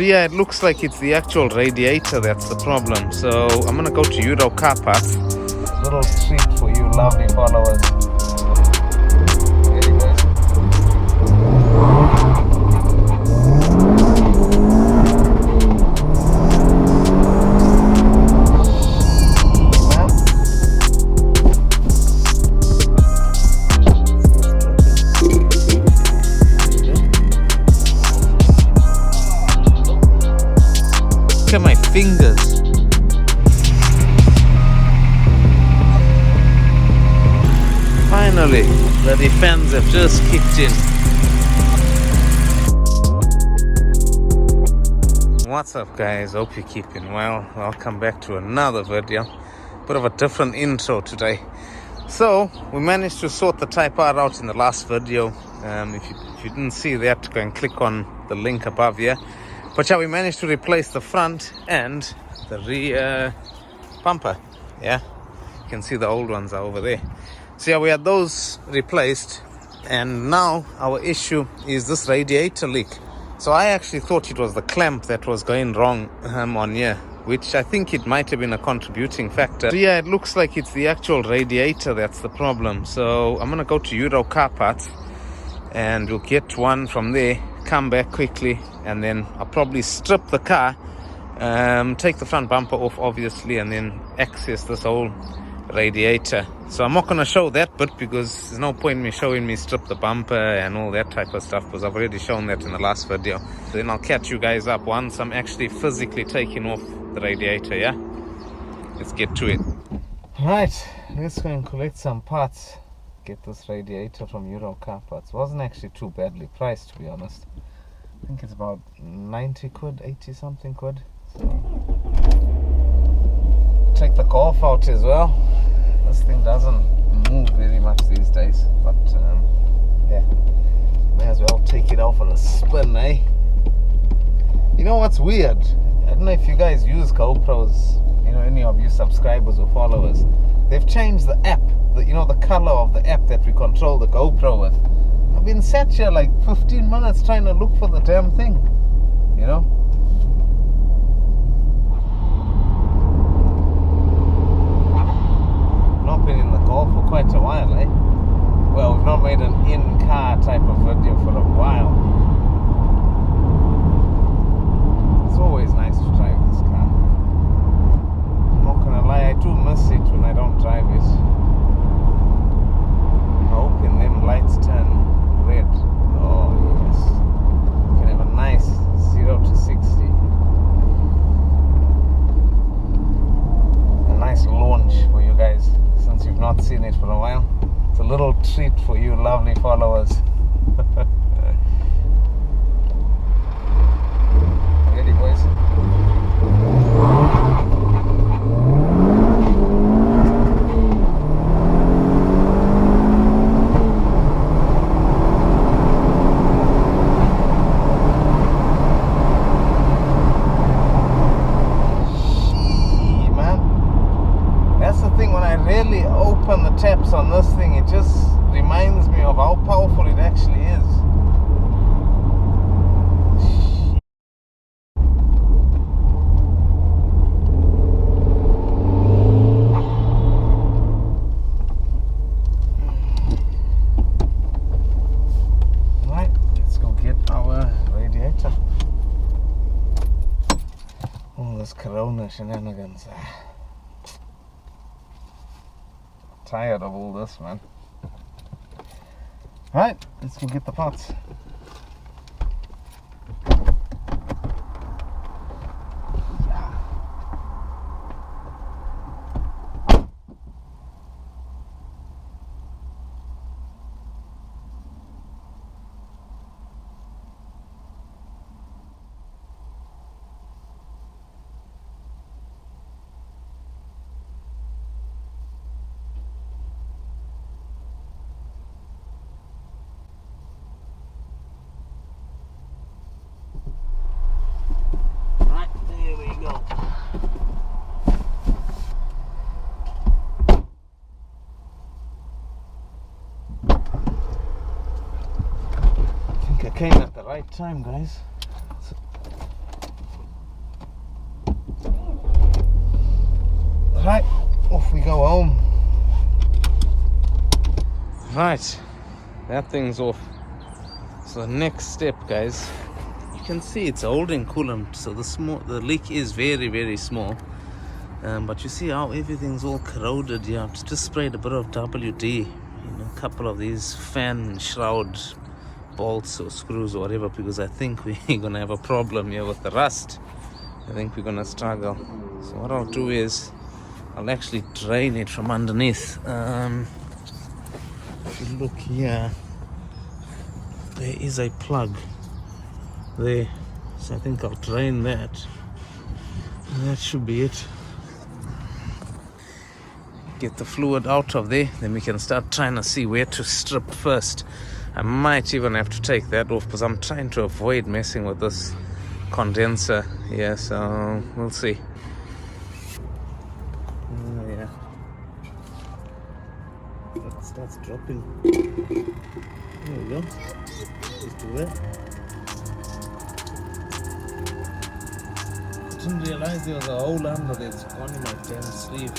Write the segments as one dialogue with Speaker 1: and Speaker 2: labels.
Speaker 1: Yeah, it looks like it's the actual radiator that's the problem. So I'm gonna go to Euro car parts. Little treat for you lovely followers. There you go. Look at my fingers. Finally, the fans have just kicked in. What's up guys, hope you're keeping well. Welcome back to another video. Bit of a different intro today. So we managed to sort the type part out in the last video. If you didn't see that, go and click on the link above here. But yeah, we managed to replace the front and the rear bumper. Yeah, you can see the old ones are over there. So yeah, we had those replaced, and now our issue is this radiator leak. So I actually thought it was the clamp that was going wrong on here, which I think it might have been a contributing factor. So yeah, it looks like it's the actual radiator that's the problem. So I'm gonna go to Euro car parts and we'll get one from there, come back quickly, and then I'll probably strip the car, take the front bumper off obviously, and then access this whole radiator. So I'm not going to show that bit because there's no point in me showing me strip the bumper and all that type of stuff, because I've already shown that in the last video. Then I'll catch you guys up once I'm actually physically taking off the radiator. Yeah, let's get to it. Right, let's go and collect some parts. Get this radiator from Euro car parts. Wasn't actually too badly priced, to be honest. I think it's about 90 quid, 80 something quid. So take the Golf out as well. This thing doesn't move very much these days, but yeah, may as well take it out for a spin, eh? You know what's weird? I don't know if you guys use GoPros, you know, any of you subscribers or followers. They've changed the app, the color of the app that we control the GoPro with. I've been sat here like 15 minutes trying to look for the damn thing, you know? Not been in the Golf for quite a while, eh? Well, we've not made an in-car type of video for a while. It's always nice to drive this car. I'm not gonna lie, I do miss it when I don't drive it. I'm hoping them lights turn red. Oh yes. You can have a nice 0 to 60. A nice launch for you guys, since you've not seen it for a while. It's a little treat for you lovely followers. Ready, boys? Open the taps on this thing, it just reminds me of how powerful it actually is. Right, let's go get our radiator. All this Corona shenanigans. Tired of all this, man. Right, let's go get the parts. Came at the right time, guys. go home. Right, that thing's off. So the next step, guys, you can see it's holding coolant, so the leak is very, very small. But you see how everything's all corroded here. I've just sprayed a bit of WD, a couple of these fan shroud bolts or screws or whatever, because I think we're gonna have a problem here with the rust. I think we're gonna struggle. So what I'll do is I'll actually drain it from underneath. If you look here, there is a plug there, so I think I'll drain that, and that should be it. Get the fluid out of there, then we can start trying to see where to strip first. I might even have to take that off because I'm trying to avoid messing with this condenser here, so we'll see. Yeah, that starts dropping. There we go. Just do that. Didn't realize there was a hole under there. It's gone in my damn sleeve.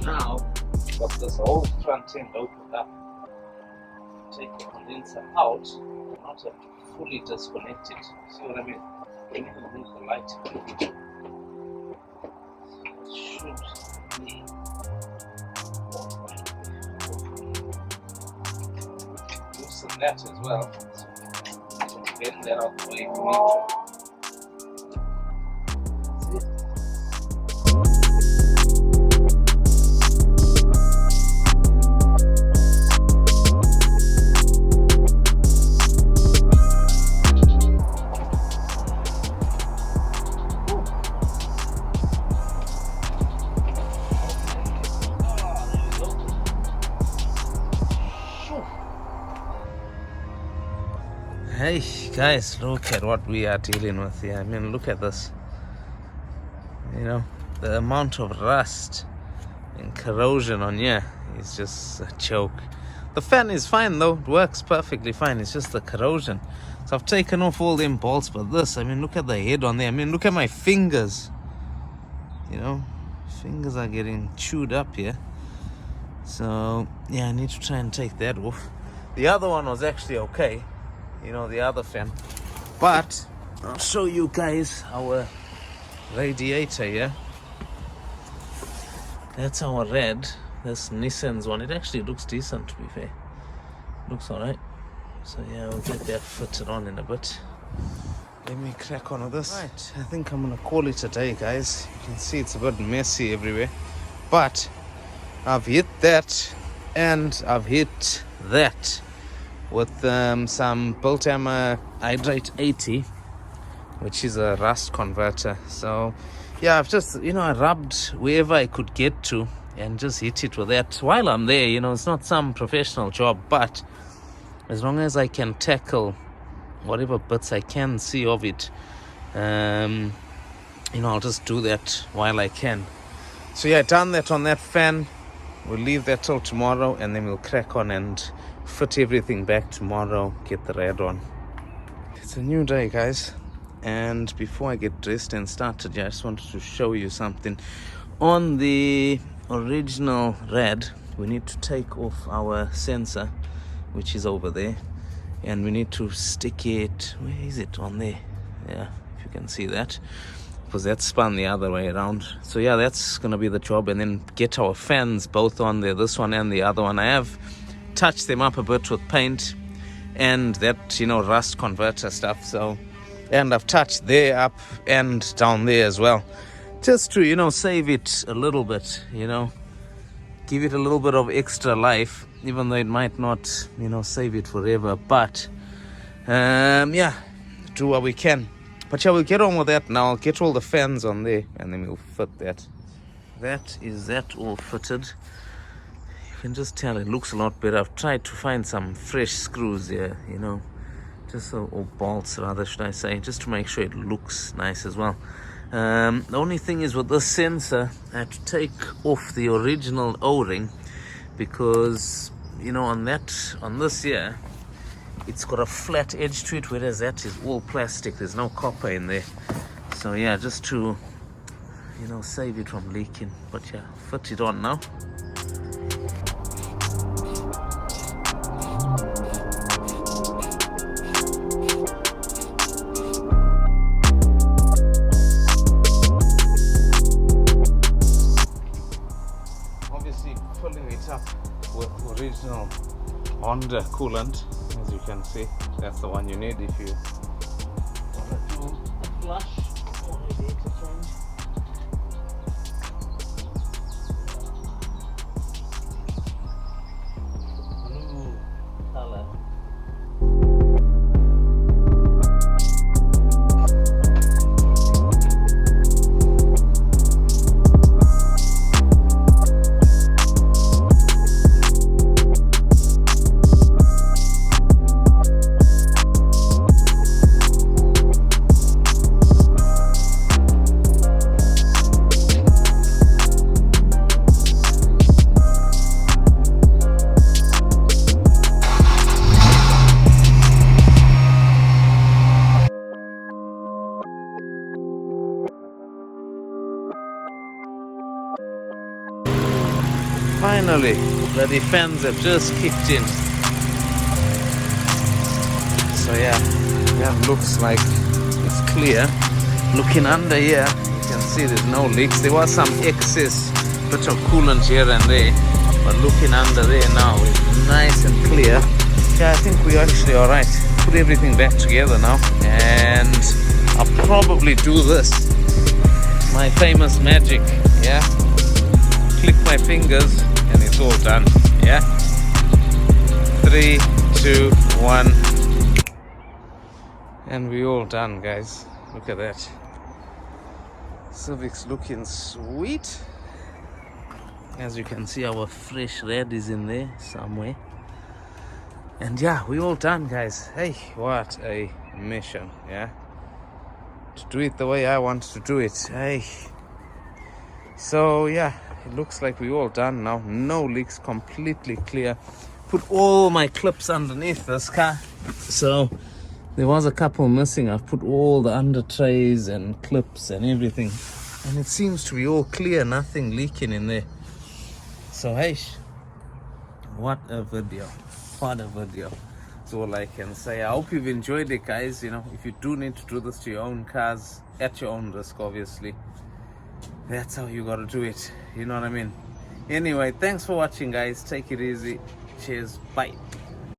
Speaker 1: Now, got this whole front end opened up. Take the condenser out, and not have to fully disconnect it. See what I mean? Bring it underneath the light. It should be alright. Loosen that as well. So bend that out the way if you need to. Hey guys, look at what we are dealing with here. I mean, look at this. The amount of rust and corrosion on here is just a joke. The fan is fine though, it works perfectly fine. It's just the corrosion. So I've taken off all them bolts, but this, I mean, look at the head on there. I mean, look at my fingers. Fingers are getting chewed up here. So yeah, I need to try and take that off. The other one was actually okay. The other fan, but I'll show you guys our radiator here. That's our red. This Nissen's one. It actually looks decent, to be fair. Looks alright. So yeah, we'll get that fitted on in a bit. Let me crack on with this. Right, I think I'm gonna call it a day, guys. You can see it's a bit messy everywhere, but I've hit that and I've hit that with some Bilthammer Hydrate 80, which is a rust converter. So yeah, I've just I rubbed wherever I could get to and just hit it with that while I'm there. It's not some professional job, but as long as I can tackle whatever bits I can see of it, I'll just do that while I can. So yeah, done that on that fan. We'll leave that till tomorrow, and then we'll crack on and fit everything back tomorrow, get the red on. It's a new day, guys, and before I get dressed and started, I just wanted to show you something. On the original red, we need to take off our sensor, which is over there, and we need to stick it, where is it? On there, yeah, if you can see that. because that's spun the other way around. So yeah, that's gonna be the job. And then get our fans both on there, this one and the other one. I have touched them up a bit with paint and that, you know, rust converter stuff. So, and I've touched there up and down there as well, just to, you know, save it a little bit, you know, give it a little bit of extra life, even though it might not, you know, save it forever. But yeah, do what we can. But yeah, we'll get on with that now. I'll get all the fans on there and then we'll fit that. That is that all fitted. You can just tell it looks a lot better. I've tried to find some fresh screws here, you know, just so, or bolts rather, should I say, just to make sure it looks nice as well. The only thing is with this sensor, I had to take off the original O-ring because, you know, on this here, it's got a flat edge to it, whereas that is all plastic. There's no copper in there. So yeah, just to, you know, save it from leaking. But yeah, fit it on now. Obviously filling it up with original Honda coolant. As you can see, that's the one you need if you want to do a flush or maybe interchange. Blue color. Finally, the fans have just kicked in. So yeah, that looks like it's clear. Looking under here, you can see there's no leaks. There was some excess bit of coolant here and there, but looking under there now, it's nice and clear. Yeah, I think we're actually alright. Put everything back together now, and I'll probably do this. My famous magic, yeah? Click my fingers and it's all done. Yeah, 3, 2, 1, and we all done, guys. Look at that. Civic's looking sweet. As you can see, our fresh red is in there somewhere. And yeah, we all done, guys. Hey, what a mission, yeah, to do it the way I want to do it. Hey, so yeah, it looks like we're all done now. No leaks, completely clear. Put all my clips underneath this car. So there was a couple missing. I've put all the under trays and clips and everything. And it seems to be all clear, nothing leaking in there. So hey, what a video. What a video. That's all I can say. I hope you've enjoyed it, guys. You know, if you do need to do this to your own cars, at your own risk, obviously, that's how you gotta do it. You know what I mean? Anyway, thanks for watching, guys. Take it easy. Cheers. Bye.